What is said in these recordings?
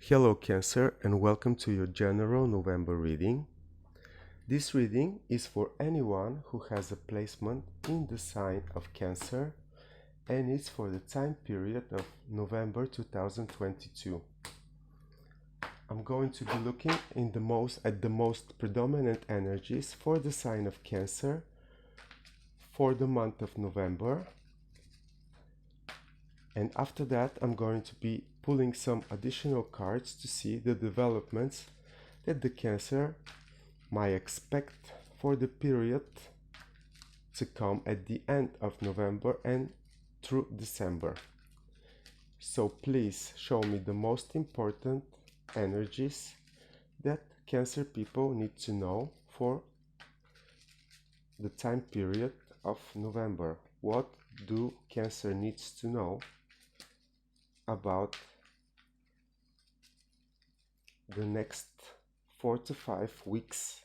Hello Cancer and welcome to your general November reading. This reading is for anyone who has a placement in the sign of Cancer and it's for the time period of November 2022. I'm going to be looking at the most predominant energies for the sign of Cancer for the month of November. And after that, I'm going to be pulling some additional cards to see the developments that the Cancer might expect for the period to come at the end of November and through December. So please show me the most important energies that Cancer people need to know for the time period of November. What do Cancer needs to know about the next 4 to 5 weeks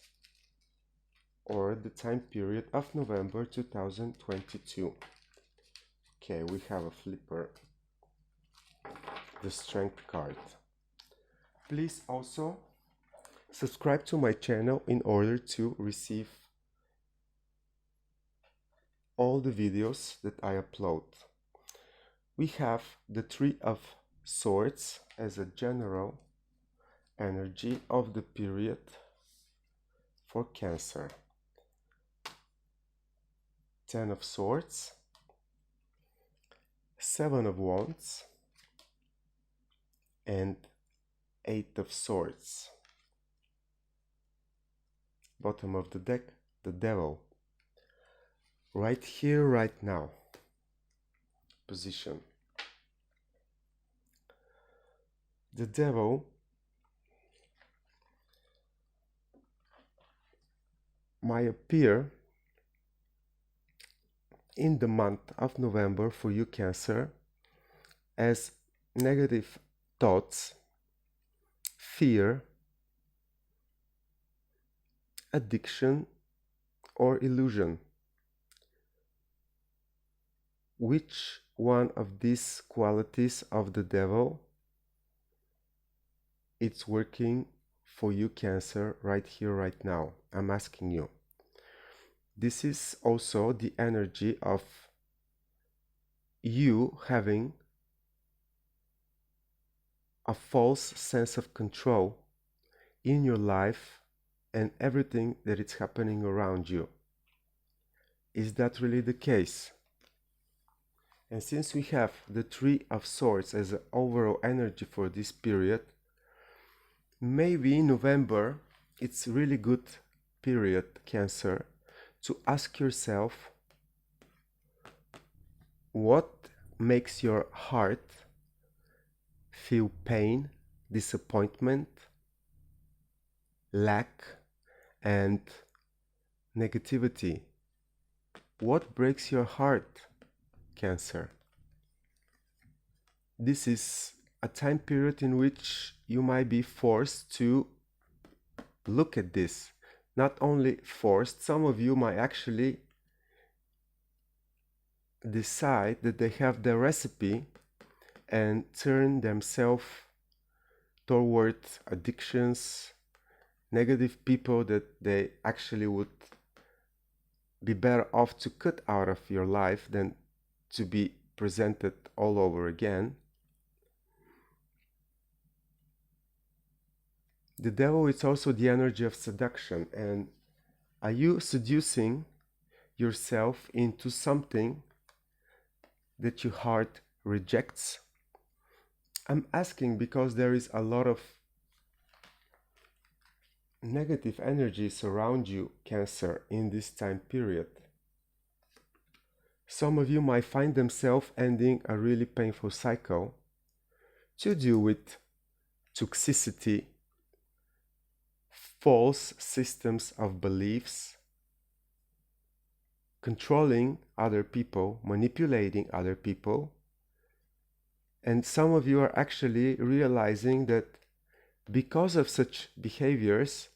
or the time period of November 2022. Okay, we have a flipper, the Strength card. Please also subscribe to my channel in order to receive all the videos that I upload. We have the Three of Swords as a general energy of the period for Cancer. Ten of Swords, Seven of Wands, and Eight of Swords. Bottom of the deck, the Devil. Right here, right now. Position. The Devil might appear in the month of November for you Cancer as negative thoughts, fear, addiction, or illusion. Which one of these qualities of the Devil it's working for you Cancer right here, right now? I'm asking you. This is also the energy of you having a false sense of control in your life and everything that is happening around you. Is that really the case? And since we have the Three of Swords as an overall energy for this period, maybe in November it's really good period, Cancer, to ask yourself what makes your heart feel pain, disappointment, lack, and negativity. What breaks your heart, Cancer? This is a time period in which you might be forced to look at this. Not only forced, some of you might actually decide that they have the recipe and turn themselves toward addictions, negative people that they actually would be better off to cut out of your life than to be presented all over again. The Devil is also the energy of seduction. And are you seducing yourself into something that your heart rejects? I'm asking because there is a lot of negative energies around you, Cancer, in this time period. Some of you might find themselves ending a really painful cycle to do with toxicity, false systems of beliefs, controlling other people, manipulating other people. And some of you are actually realizing that because of such behaviors,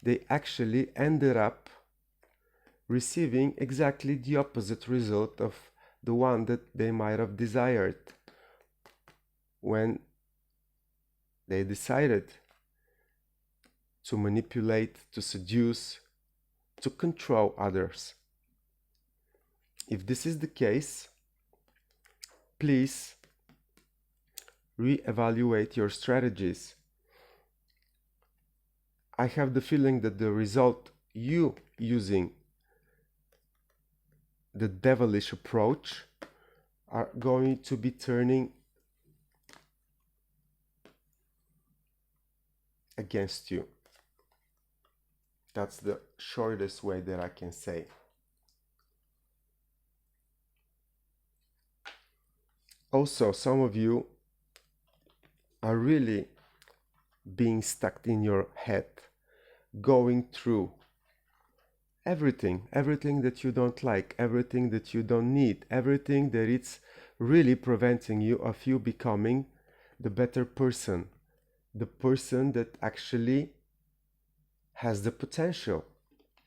they actually ended up receiving exactly the opposite result of the one that they might have desired when They decided to manipulate, to seduce, to control others. If this is the case, please reevaluate your strategies. I have the feeling that the result you using the devilish approach are going to be turning against you. That's the shortest way that I can say. Also, some of you are really being stuck in your head, going through everything that you don't like, everything that you don't need, everything that it's really preventing you of you becoming the better person, the person that actually has the potential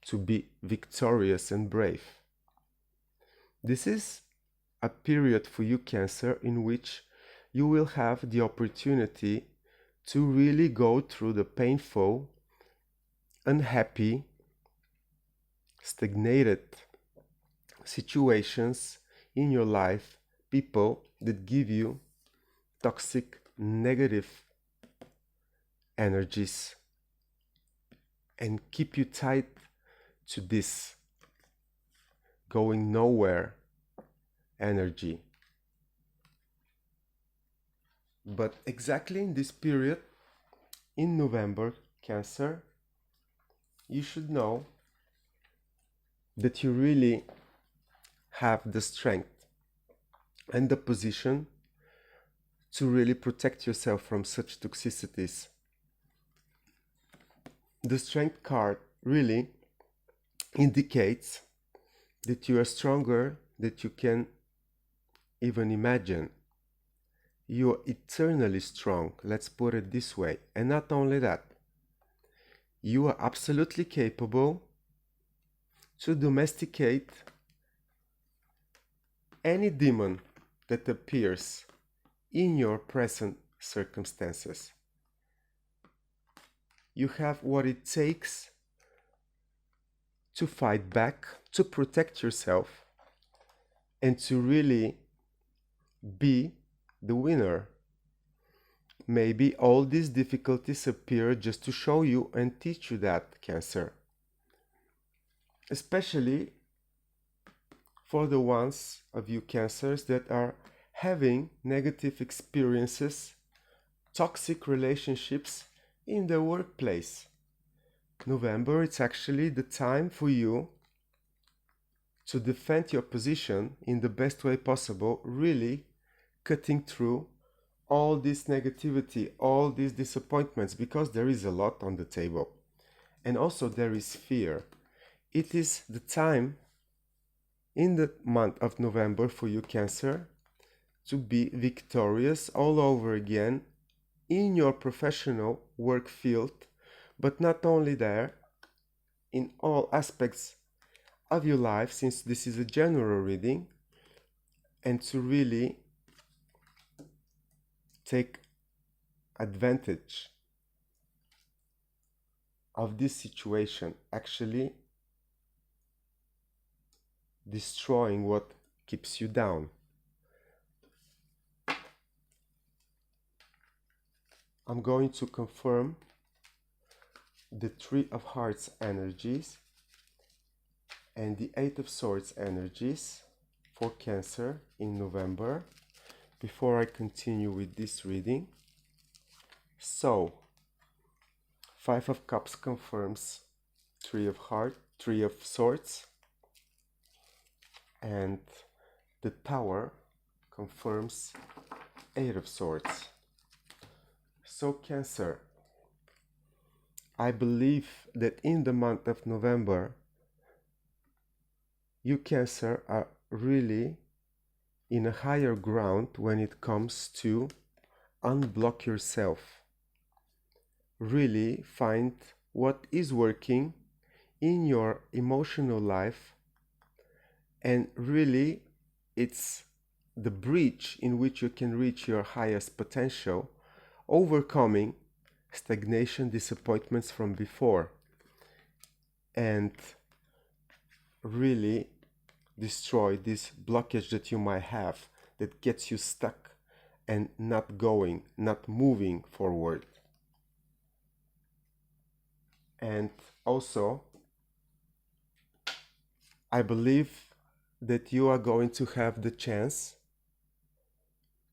to be victorious and brave. This is a period for you, Cancer, in which you will have the opportunity to really go through the painful, unhappy, stagnated situations in your life, people that give you toxic, negative energies and keep you tied to this going nowhere energy. But exactly in this period, in November, Cancer, you should know that you really have the strength and the position to really protect yourself from such toxicities. The Strength card really indicates that you are stronger than you can even imagine. You are eternally strong, let's put it this way. And not only that, you are absolutely capable to domesticate any demon that appears in your present circumstances. You have what it takes to fight back, to protect yourself, and to really be the winner. Maybe all these difficulties appear just to show you and teach you that, Cancer. Especially for the ones of you, Cancers, that are having negative experiences, toxic relationships in the workplace. November, it's actually the time for you to defend your position in the best way possible, really cutting through all this negativity, all these disappointments, because there is a lot on the table. And also there is fear. It is the time in the month of November for you, Cancer, to be victorious all over again in your professional work field, but not only there, in all aspects of your life, since this is a general reading, and to really take advantage of this situation, actually destroying what keeps you down. I'm going to confirm the Three of Hearts energies and the Eight of Swords energies for Cancer in November before I continue with this reading. So, Five of Cups confirms Three of Swords, and the Tower confirms Eight of Swords. So, Cancer, I believe that in the month of November, you, Cancer, are really in a higher ground when it comes to unblock yourself. Really find what is working in your emotional life, and really it's the bridge in which you can reach your highest potential, overcoming stagnation, disappointments from before, and really destroy this blockage that you might have that gets you stuck and not going, not moving forward. And also, I believe that you are going to have the chance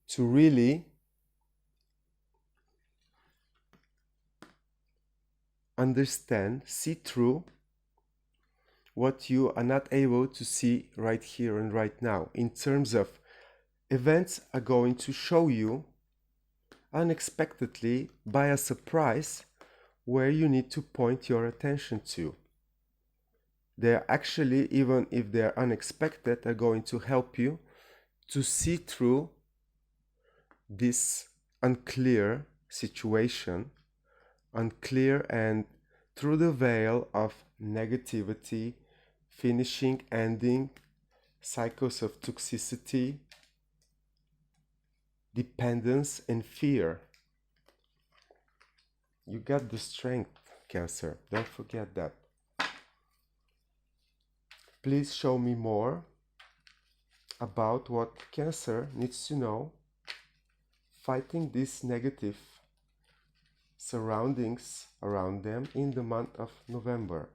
to really understand, see through what you are not able to see right here and right now. In terms of events are going to show you unexpectedly by a surprise where you need to point your attention to. They're actually, even if they're unexpected, are going to help you to see through this unclear situation, unclear and through the veil of negativity, finishing, ending, cycles of toxicity, dependence, and fear. You got the strength, Cancer. Don't forget that. Please show me more about what Cancer needs to know fighting these negative surroundings around them in the month of November.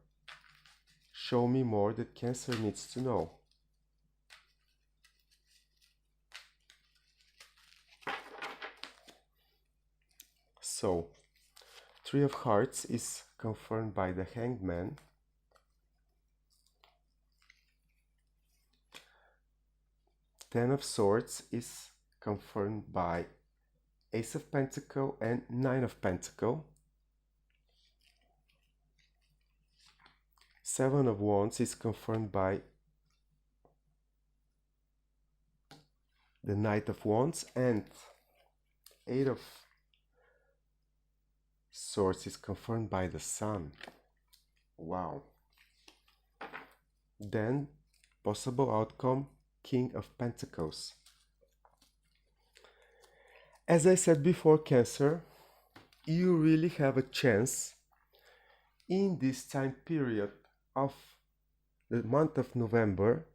Show me more that Cancer needs to know. So, Three of Hearts is confirmed by the Hanged Man. Ten of Swords is confirmed by Ace of Pentacle and Nine of Pentacle. Seven of Wands is confirmed by the Knight of Wands, and Eight of Swords is confirmed by the Sun. Wow. Then, possible outcome, King of Pentacles. As I said before, Cancer, you really have a chance in this time period of the month of November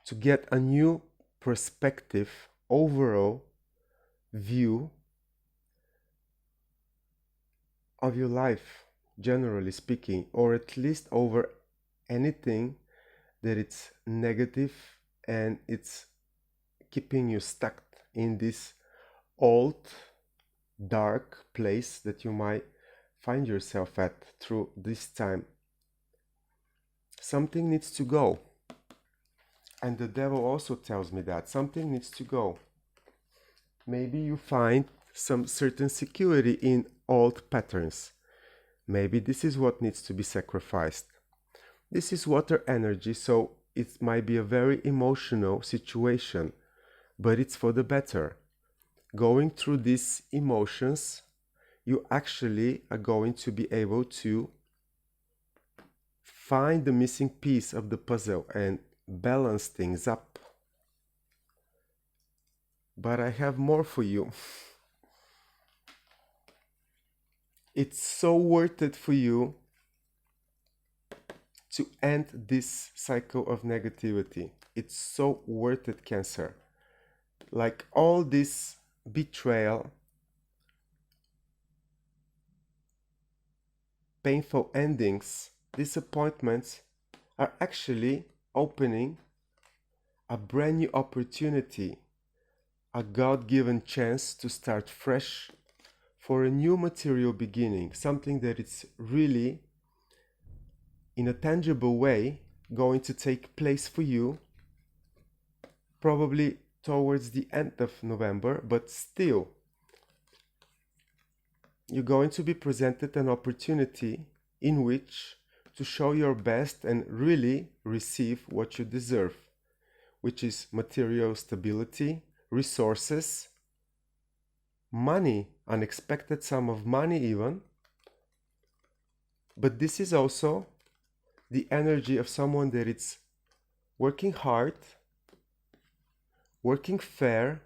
to get a new perspective, overall view of your life, generally speaking, or at least over anything that it's negative and it's keeping you stuck in this old dark place that you might find yourself at through this time. Something needs to go, and the devil also tells me that something needs to go. Maybe you find some certain security in old patterns. Maybe this is what needs to be sacrificed. This is water energy, so it might be a very emotional situation, but it's for the better. Going through these emotions, you actually are going to be able to find the missing piece of the puzzle and balance things up. But I have more for you. It's so worth it for you to end this cycle of negativity. It's so worth it, Cancer. Like all this betrayal, painful endings, disappointments are actually opening a brand new opportunity, a God-given chance to start fresh for a new material beginning, something that is really in a tangible way going to take place for you, probably towards the end of November, but still you're going to be presented an opportunity in which to show your best and really receive what you deserve, which is material stability, resources, money, unexpected sum of money even. But this is also the energy of someone that is working hard, working fair,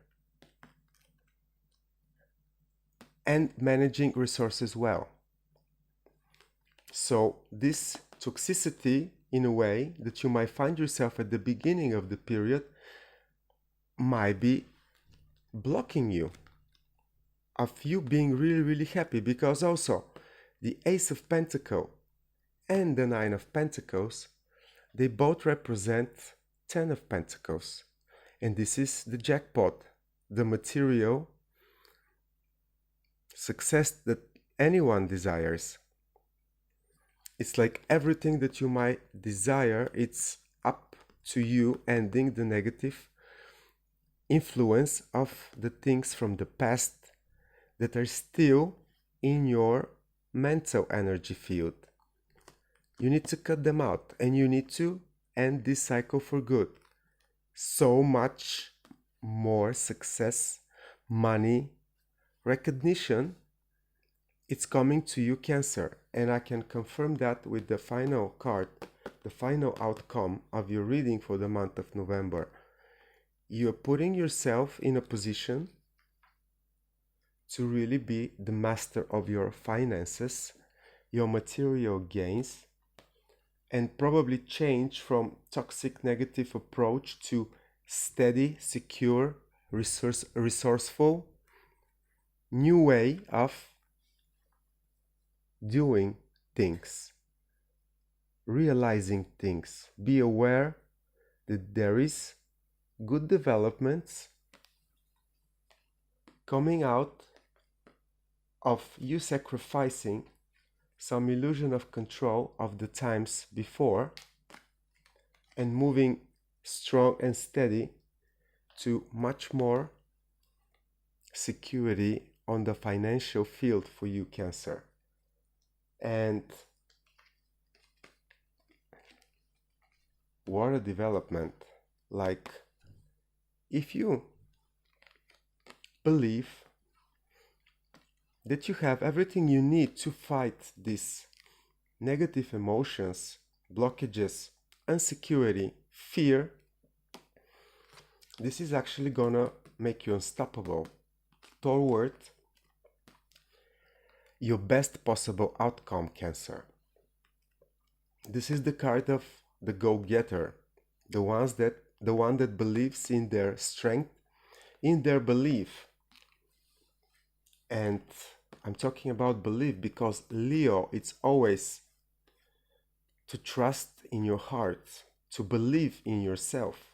and managing resources well. So this toxicity, in a way, that you might find yourself at the beginning of the period might be blocking you of you being really, really happy, because also the Ace of Pentacles and the Nine of Pentacles, they both represent 10 of Pentacles. And this is the jackpot, the material success that anyone desires. It's like everything that you might desire, it's up to you, ending the negative influence of the things from the past that are still in your mental energy field. You need to cut them out, and you need to end this cycle for good. So much more success, money, recognition, it's coming to you, Cancer. And I can confirm that with the final card, the final outcome of your reading for the month of November. You're putting yourself in a position to really be the master of your finances, your material gains, and probably change from toxic negative approach to steady, secure, resourceful, new way of doing things, realizing things. Be aware that there is good developments coming out of you sacrificing some illusion of control of the times before and moving strong and steady to much more security on the financial field for you, Cancer. And what a development. Like, if you believe that you have everything you need to fight these negative emotions, blockages, insecurity, fear, this is actually gonna make you unstoppable toward your best possible outcome, Cancer. This is the card of the go-getter, the one that believes in their strength, in their belief. And I'm talking about belief because Leo, it's always to trust in your heart, to believe in yourself.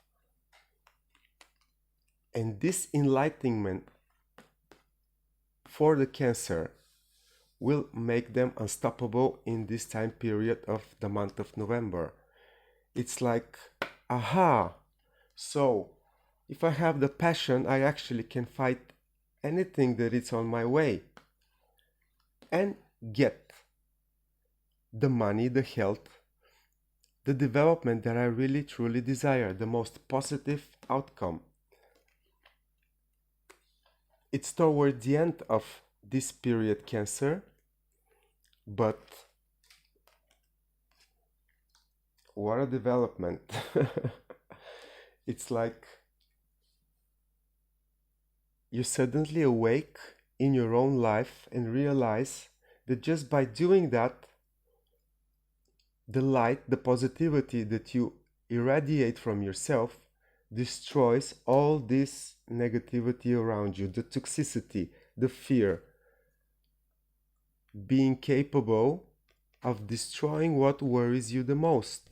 And this enlightenment for the Cancer will make them unstoppable in this time period of the month of November. It's like, aha, so if I have the passion, I actually can fight anything that is on my way and get the money, the health, the development that I really truly desire, the most positive outcome. It's toward the end of this period, Cancer, but what a development. It's like you suddenly awake in your own life and realize that just by doing that, the light, the positivity that you irradiate from yourself destroys all this negativity around you, the toxicity, the fear, being capable of destroying what worries you the most.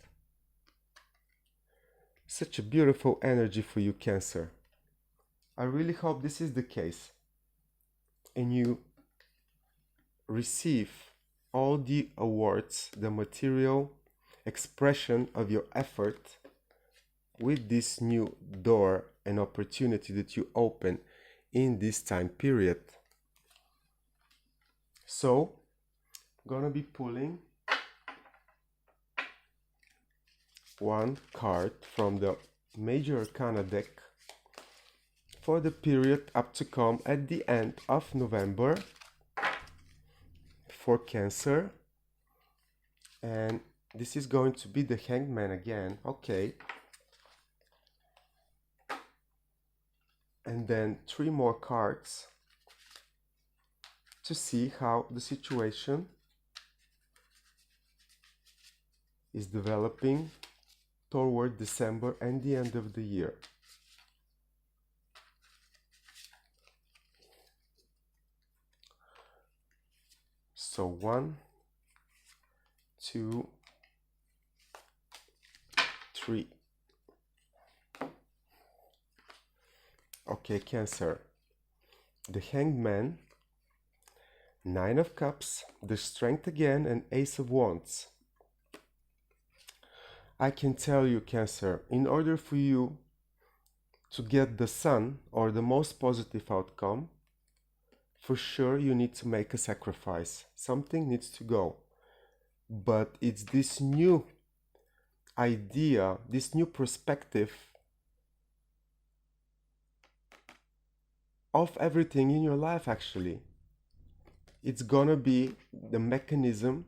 Such a beautiful energy for you, Cancer. I really hope this is the case and you receive all the awards, the material expression of your effort with this new door and opportunity that you open in this time period. So, I'm gonna be pulling one card from the Major Arcana deck for the period up to come at the end of November for Cancer. And this is going to be the Hangman again. Okay. And then 3 more cards to see how the situation is developing toward December and the end of the year. So 1, 2, 3. Okay, Cancer. The Hanged Man, 9 of Cups, the Strength again, and Ace of Wands. I can tell you, Cancer, in order for you to get the Sun or the most positive outcome, for sure you need to make a sacrifice. Something needs to go. But it's this new idea, this new perspective of everything in your life, actually. It's gonna be the mechanism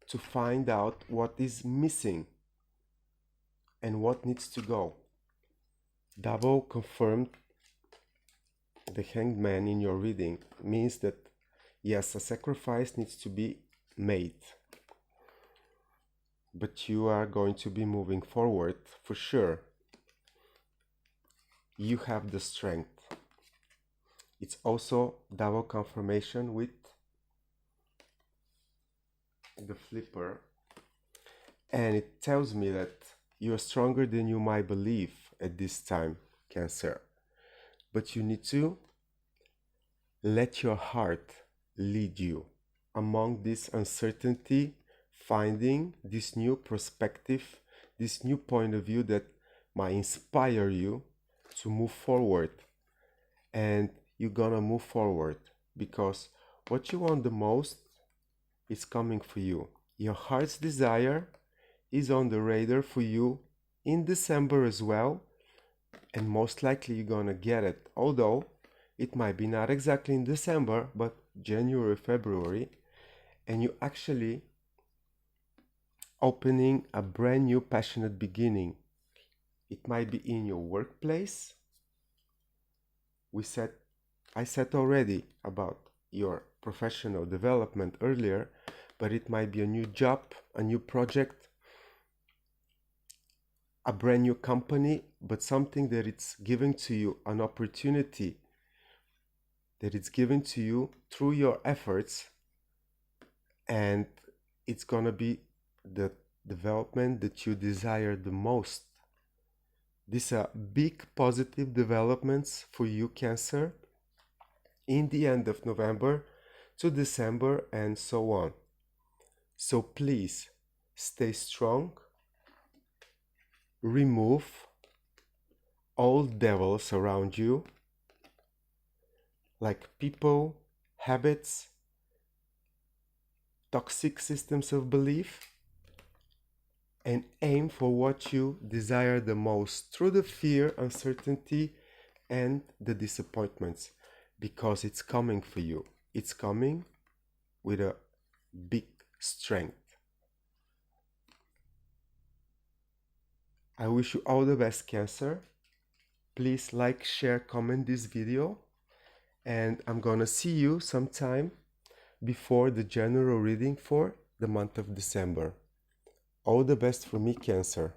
to find out what is missing and what needs to go. Double confirmed the Hanged Man in your reading means that yes, a sacrifice needs to be made, but you are going to be moving forward for sure. You have the strength. It's also double confirmation with the flipper, and it tells me that you are stronger than you might believe at this time, Cancer. But you need to let your heart lead you among this uncertainty, finding this new perspective, this new point of view that might inspire you to move forward. And you're gonna move forward because what you want the most is coming for you. Your heart's desire is on the radar for you in December as well, and most likely you're gonna get it, although it might be not exactly in December but January, February, and you actually opening a brand new passionate beginning. It might be in your workplace. I said already about your professional development earlier, but it might be a new job, a new project, a brand new company, but something that it's giving to you, an opportunity that it's given to you through your efforts, and it's gonna be the development that you desire the most. These are big positive developments for you, Cancer, in the end of November to December and so on. So please stay strong, remove all devils around you, like people, habits, toxic systems of belief, and aim for what you desire the most through the fear, uncertainty, and the disappointments, because it's coming for you. It's coming with a big strength. I wish you all the best, Cancer. Please like, share, comment this video, and I'm gonna see you sometime before the general reading for the month of December. All the best for me, Cancer.